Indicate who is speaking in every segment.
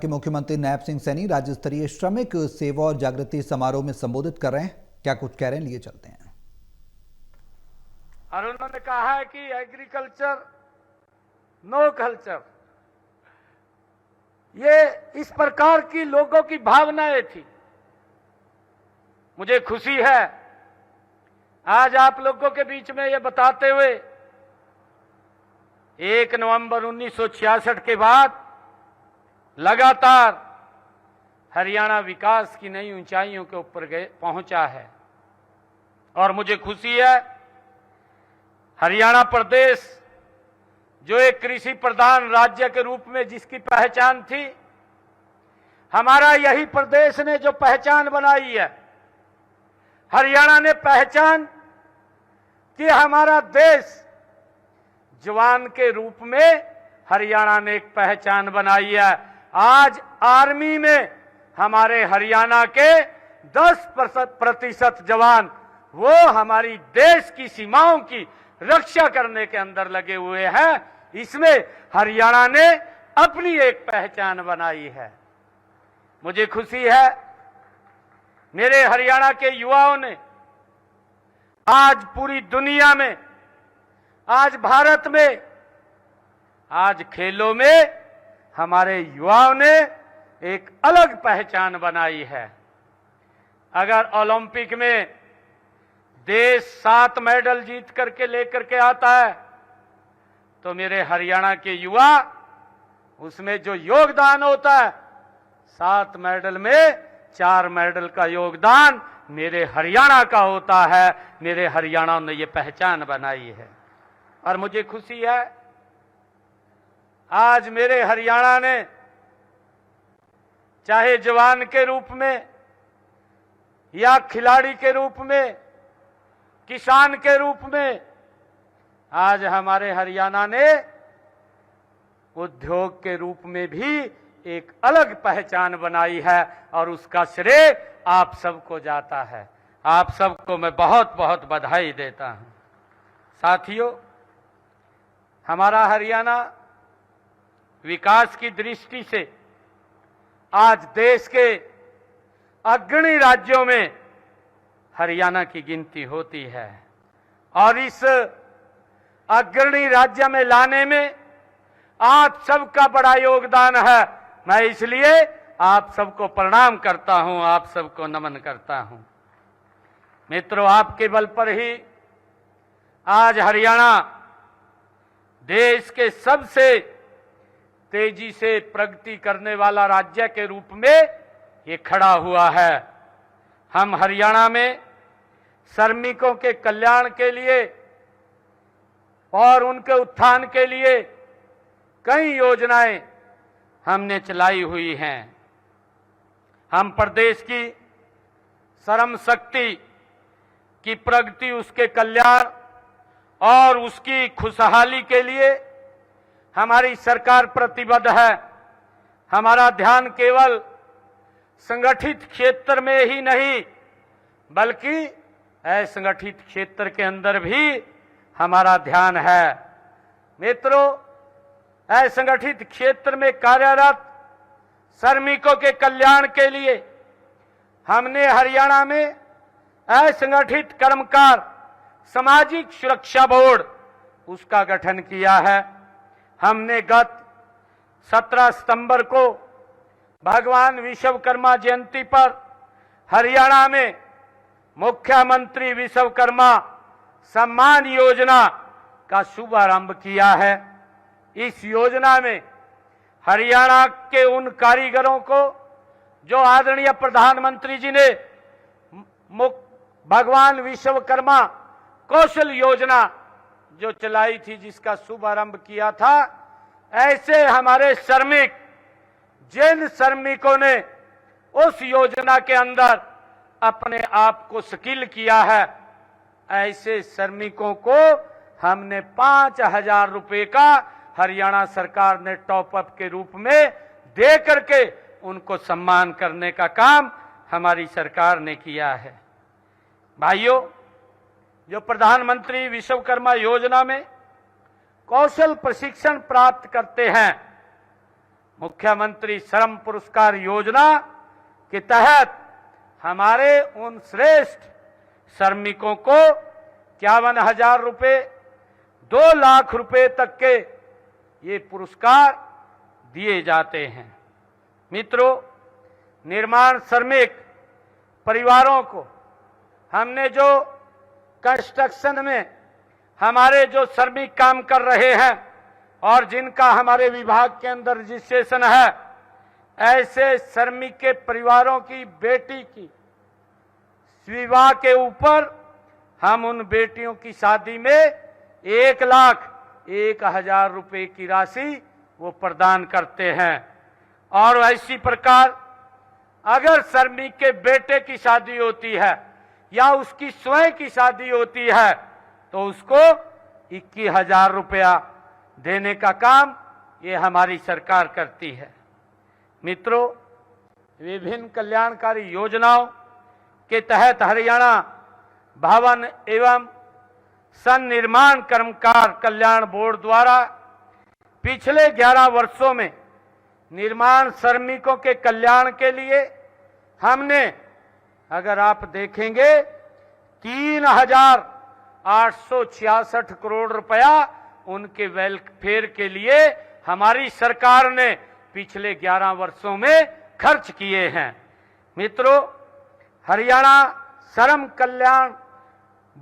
Speaker 1: के मुख्यमंत्री नायब सिंह सैनी राज्य स्तरीय श्रमिक सेवा और जागृति समारोह में संबोधित कर रहे हैं। क्या कुछ कह रहे हैं, लिए चलते हैं।
Speaker 2: और उन्होंने कहा है कि एग्रीकल्चर नो कल्चर, ये इस प्रकार की लोगों की भावनाएं थी। मुझे खुशी है आज आप लोगों के बीच में ये बताते हुए 1 नवंबर 1966 के बाद लगातार हरियाणा विकास की नई ऊंचाइयों के ऊपर पहुंचा है। और मुझे खुशी है हरियाणा प्रदेश जो एक कृषि प्रधान राज्य के रूप में जिसकी पहचान थी, हमारा यही प्रदेश ने जो पहचान बनाई है, हरियाणा ने पहचान कि हमारा देश जवान के रूप में हरियाणा ने एक पहचान बनाई है। आज आर्मी में हमारे हरियाणा के 10% जवान वो हमारी देश की सीमाओं की रक्षा करने के अंदर लगे हुए हैं। इसमें हरियाणा ने अपनी एक पहचान बनाई है। मुझे खुशी है मेरे हरियाणा के युवाओं ने आज पूरी दुनिया में, आज भारत में, आज खेलों में हमारे युवाओं ने एक अलग पहचान बनाई है। अगर ओलंपिक में देश 7 मेडल जीत करके लेकर के आता है तो मेरे हरियाणा के युवा उसमें जो योगदान होता है, 7 मेडल में 4 मेडल का योगदान मेरे हरियाणा का होता है। मेरे हरियाणा ने ये पहचान बनाई है और मुझे खुशी है आज मेरे हरियाणा ने चाहे जवान के रूप में या खिलाड़ी के रूप में, किसान के रूप में, आज हमारे हरियाणा ने उद्योग के रूप में भी एक अलग पहचान बनाई है और उसका श्रेय आप सबको जाता है। आप सबको मैं बहुत बहुत बधाई देता हूं। साथियों, हमारा हरियाणा विकास की दृष्टि से आज देश के अग्रणी राज्यों में हरियाणा की गिनती होती है और इस अग्रणी राज्य में लाने में आप सबका बड़ा योगदान है। मैं इसलिए आप सबको प्रणाम करता हूं, आप सबको नमन करता हूं। मित्रों, आपके बल पर ही आज हरियाणा देश के सबसे तेजी से प्रगति करने वाला राज्य के रूप में ये खड़ा हुआ है। हम हरियाणा में श्रमिकों के कल्याण के लिए और उनके उत्थान के लिए कई योजनाएं हमने चलाई हुई हैं। हम प्रदेश की श्रम शक्ति की प्रगति, उसके कल्याण और उसकी खुशहाली के लिए हमारी सरकार प्रतिबद्ध है। हमारा ध्यान केवल संगठित क्षेत्र में ही नहीं बल्कि असंगठित क्षेत्र के अंदर भी हमारा ध्यान है। मित्रों, असंगठित क्षेत्र में कार्यरत श्रमिकों के कल्याण के लिए हमने हरियाणा में असंगठित कर्मकार सामाजिक सुरक्षा बोर्ड उसका गठन किया है। हमने गत 17 सितंबर को भगवान विश्वकर्मा जयंती पर हरियाणा में मुख्यमंत्री विश्वकर्मा सम्मान योजना का शुभारंभ किया है। इस योजना में हरियाणा के उन कारीगरों को जो आदरणीय प्रधानमंत्री जी ने भगवान विश्वकर्मा कौशल योजना जो चलाई थी, जिसका शुभारंभ किया था, ऐसे हमारे श्रमिक, जिन श्रमिकों ने उस योजना के अंदर अपने आप को स्किल किया है, ऐसे श्रमिकों को हमने 5,000 रुपए का हरियाणा सरकार ने टॉप अप के रूप में दे करके उनको सम्मान करने का काम हमारी सरकार ने किया है। भाइयों, जो प्रधानमंत्री विश्वकर्मा योजना में कौशल प्रशिक्षण प्राप्त करते हैं, मुख्यमंत्री श्रम पुरस्कार योजना के तहत हमारे उन श्रेष्ठ श्रमिकों को 51,000 रुपये, 2 लाख रुपए तक के ये पुरस्कार दिए जाते हैं। मित्रों, निर्माण श्रमिक परिवारों को हमने जो कंस्ट्रक्शन में हमारे जो श्रमिक काम कर रहे हैं और जिनका हमारे विभाग के अंदर रजिस्ट्रेशन है, ऐसे श्रमिक के परिवारों की बेटी की विवाह के ऊपर हम उन बेटियों की शादी में 1,01,000 रुपए की राशि वो प्रदान करते हैं। और ऐसी प्रकार अगर श्रमिक के बेटे की शादी होती है या उसकी स्वयं की शादी होती है तो उसको 21,000 रुपया देने का काम ये हमारी सरकार करती है। मित्रों, विभिन्न कल्याणकारी योजनाओं के तहत हरियाणा भवन एवं सन्निर्माण कर्मकार कल्याण बोर्ड द्वारा पिछले 11 वर्षों में निर्माण श्रमिकों के कल्याण के लिए हमने, अगर आप देखेंगे, 3,866 करोड़ रुपया उनके वेलफेयर के लिए हमारी सरकार ने पिछले 11 वर्षों में खर्च किए हैं। मित्रों, हरियाणा श्रम कल्याण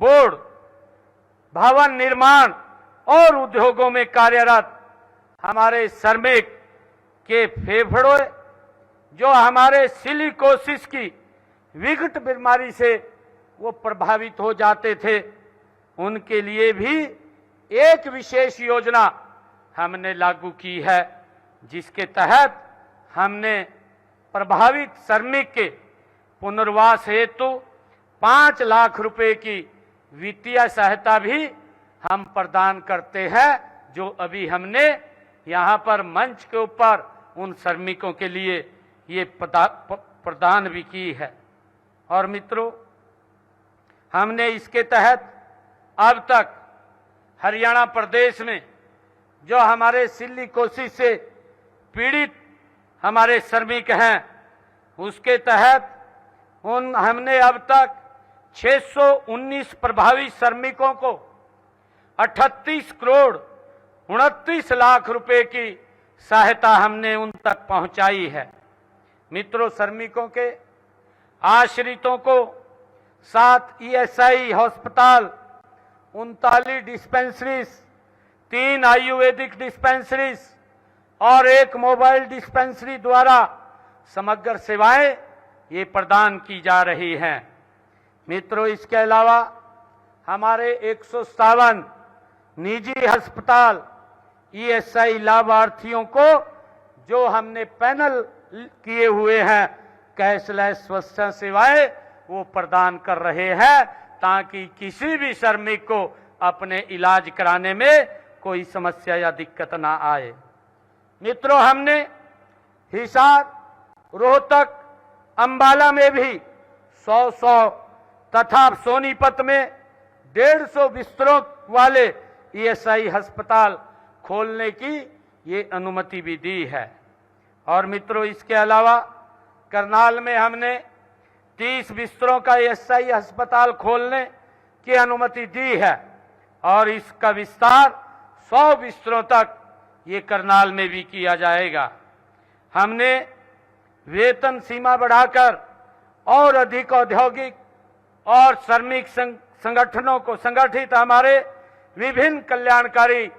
Speaker 2: बोर्ड भवन निर्माण और उद्योगों में कार्यरत हमारे श्रमिक के फेफड़े जो हमारे सिलिकोसिस की विकट बीमारी से वो प्रभावित हो जाते थे, उनके लिए भी एक विशेष योजना हमने लागू की है, जिसके तहत हमने प्रभावित श्रमिक के पुनर्वास हेतु 5 लाख रुपए की वित्तीय सहायता भी हम प्रदान करते हैं, जो अभी हमने यहाँ पर मंच के ऊपर उन श्रमिकों के लिए ये प्रदान भी की है। और मित्रों, हमने इसके तहत अब तक हरियाणा प्रदेश में जो हमारे सिलिकोसिस से पीड़ित हमारे श्रमिक हैं, उसके तहत हमने अब तक 619 प्रभावित श्रमिकों को 38 करोड़ 29 लाख रुपए की सहायता हमने उन तक पहुंचाई है। मित्रों, श्रमिकों के आश्रितों को 7 ईएसआई अस्पताल, 39 डिस्पेंसरीज, 3 आयुर्वेदिक डिस्पेंसरीज और 1 मोबाइल डिस्पेंसरी द्वारा समग्र सेवाएं ये प्रदान की जा रही हैं। मित्रों, इसके अलावा हमारे 157 निजी अस्पताल ईएसआई लाभार्थियों को जो हमने पैनल किए हुए हैं कैशलेस स्वास्थ्य सेवाएं वो प्रदान कर रहे हैं, ताकि किसी भी श्रमिक को अपने इलाज कराने में कोई समस्या या दिक्कत ना आए। मित्रों, हमने हिसार, रोहतक, अंबाला में भी 100 तथा सोनीपत में 150 बिस्तरों वाले ईएसआई अस्पताल खोलने की ये अनुमति भी दी है। और मित्रों, इसके अलावा करनाल में हमने 30 बिस्तरों का ईएसआई अस्पताल खोलने की अनुमति दी है और इसका विस्तार 100 बिस्तरों तक ये करनाल में भी किया जाएगा। हमने वेतन सीमा बढ़ाकर और अधिक औद्योगिक और श्रमिक संगठनों को संगठित हमारे विभिन्न कल्याणकारी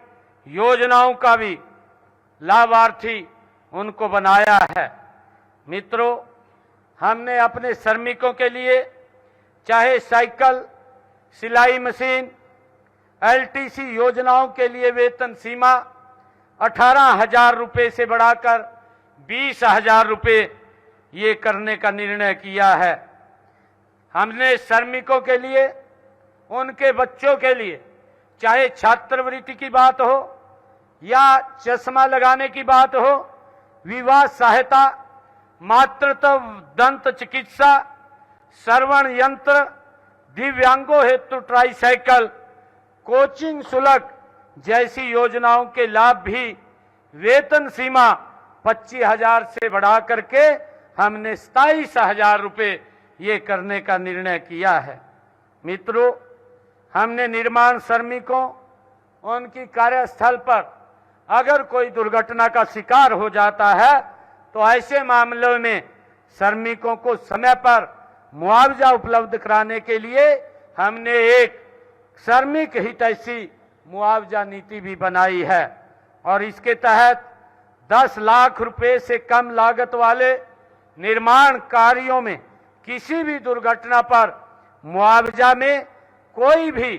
Speaker 2: योजनाओं का भी लाभार्थी उनको बनाया है। मित्रों, हमने अपने श्रमिकों के लिए चाहे साइकिल, सिलाई मशीन, एलटीसी योजनाओं के लिए वेतन सीमा 18,000 रुपये से बढ़ाकर 20,000 रुपये ये करने का निर्णय किया है। हमने श्रमिकों के लिए, उनके बच्चों के लिए, चाहे छात्रवृत्ति की बात हो या चश्मा लगाने की बात हो, विवाह सहायता, मातृत्व दंत चिकित्सा, श्रवण यंत्र, दिव्यांगों हेतु ट्राईसाइकिल, कोचिंग शुल्क जैसी योजनाओं के लाभ भी वेतन सीमा 25,000 से बढ़ा करके हमने 27,000 रुपये ये करने का निर्णय किया है। मित्रों, हमने निर्माण श्रमिकों उनकी कार्यस्थल पर अगर कोई दुर्घटना का शिकार हो जाता है तो ऐसे मामलों में श्रमिकों को समय पर मुआवजा उपलब्ध कराने के लिए हमने एक श्रमिक हितैषी मुआवजा नीति भी बनाई है और इसके तहत 10 लाख रुपए से कम लागत वाले निर्माण कार्यों में किसी भी दुर्घटना पर मुआवजा में कोई भी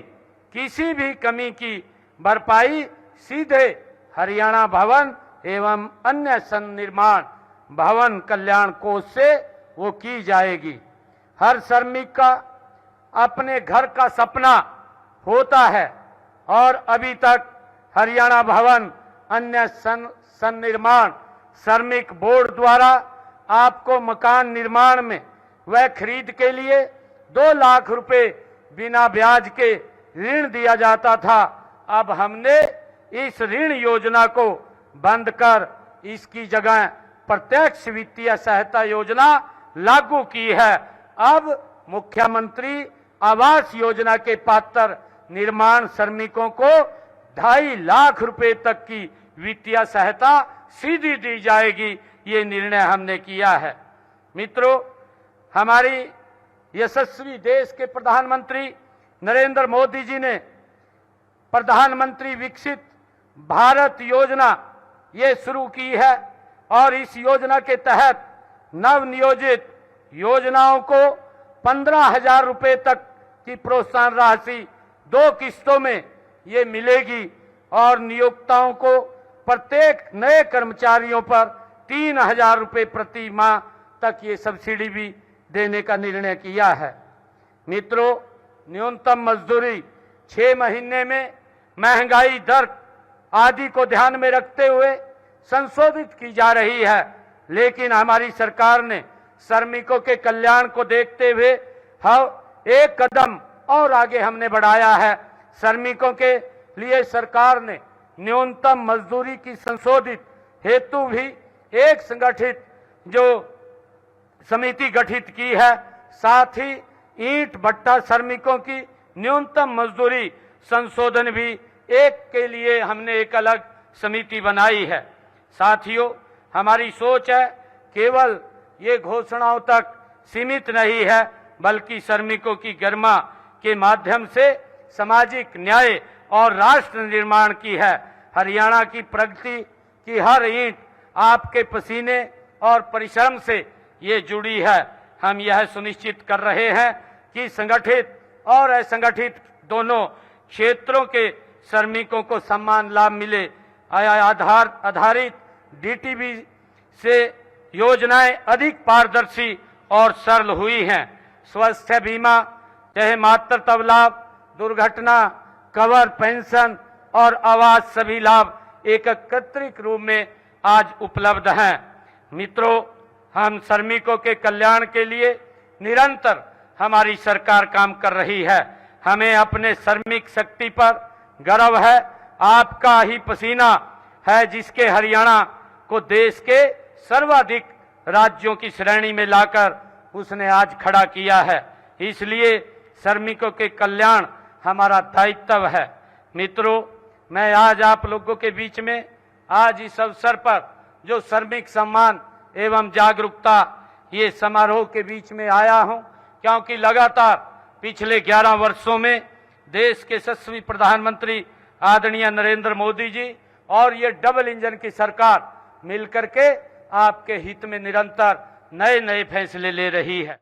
Speaker 2: किसी भी कमी की भरपाई सीधे हरियाणा भवन एवं अन्य निर्माण भवन कल्याण कोष से वो की जाएगी। हर श्रमिक का अपने घर का सपना होता है और अभी तक हरियाणा भवन अन्य निर्माण श्रमिक बोर्ड द्वारा आपको मकान निर्माण में व खरीद के लिए 2 लाख रुपए बिना ब्याज के ऋण दिया जाता था। अब हमने इस ऋण योजना को बंद कर इसकी जगह प्रत्यक्ष वित्तीय सहायता योजना लागू की है। अब मुख्यमंत्री आवास योजना के पात्र निर्माण श्रमिकों को 2.5 लाख रुपए तक की वित्तीय सहायता सीधी दी जाएगी। ये निर्णय हमने किया है। मित्रों, हमारी यशस्वी देश के प्रधानमंत्री नरेंद्र मोदी जी ने प्रधानमंत्री विकसित भारत योजना ये शुरू की है और इस योजना के तहत नवनियोजित योजनाओं को 15,000 रुपए तक की प्रोत्साहन राशि 2 किस्तों में ये मिलेगी और नियोक्ताओं को प्रत्येक नए कर्मचारियों पर 3,000 रुपए प्रति माह तक ये सब्सिडी भी देने का निर्णय किया है। मित्रों, न्यूनतम मजदूरी 6 महीने में महंगाई दर आदि को ध्यान में रखते हुए संशोधित की जा रही है, लेकिन हमारी सरकार ने श्रमिकों के कल्याण को देखते हुए एक कदम और आगे हमने बढ़ाया है। श्रमिकों के लिए सरकार ने न्यूनतम मजदूरी की संशोधित हेतु भी एक संगठित जो समिति गठित की है। साथ ही ईंट भट्टा श्रमिकों की न्यूनतम मजदूरी संशोधन भी एक के लिए हमने एक अलग समिति बनाई है। साथियों, हमारी सोच है केवल ये घोषणाओं तक सीमित नहीं है, बल्कि श्रमिकों की गरिमा के माध्यम से सामाजिक न्याय और राष्ट्र निर्माण की है। हरियाणा की प्रगति की हर ईंट आपके पसीने और परिश्रम से ये जुड़ी है। हम यह सुनिश्चित कर रहे हैं कि संगठित और असंगठित दोनों क्षेत्रों के श्रमिकों को समान लाभ मिले। आधारित डीटीबी से योजनाएं अधिक पारदर्शी और सरल हुई हैं। स्वास्थ्य बीमा, चाहे मातृत्व लाभ, दुर्घटना कवर, पेंशन और आवास सभी लाभ एकत्रित रूप में आज उपलब्ध हैं। मित्रों, हम श्रमिकों के कल्याण के लिए निरंतर हमारी सरकार काम कर रही है। हमें अपने श्रमिक शक्ति पर गर्व है। आपका ही पसीना है जिसके हरियाणा को देश के सर्वाधिक राज्यों की श्रेणी में लाकर उसने आज खड़ा किया है। इसलिए श्रमिकों के कल्याण हमारा दायित्व है। मित्रों, मैं आज आप लोगों के बीच में आज इस अवसर पर जो श्रमिक सम्मान एवं जागरूकता ये समारोह के बीच में आया हूं, क्योंकि लगातार पिछले 11 वर्षों में देश के यशस्वी प्रधानमंत्री आदरणीय नरेंद्र मोदी जी और ये डबल इंजन की सरकार मिलकर के आपके हित में निरंतर नए नए फैसले ले रही है।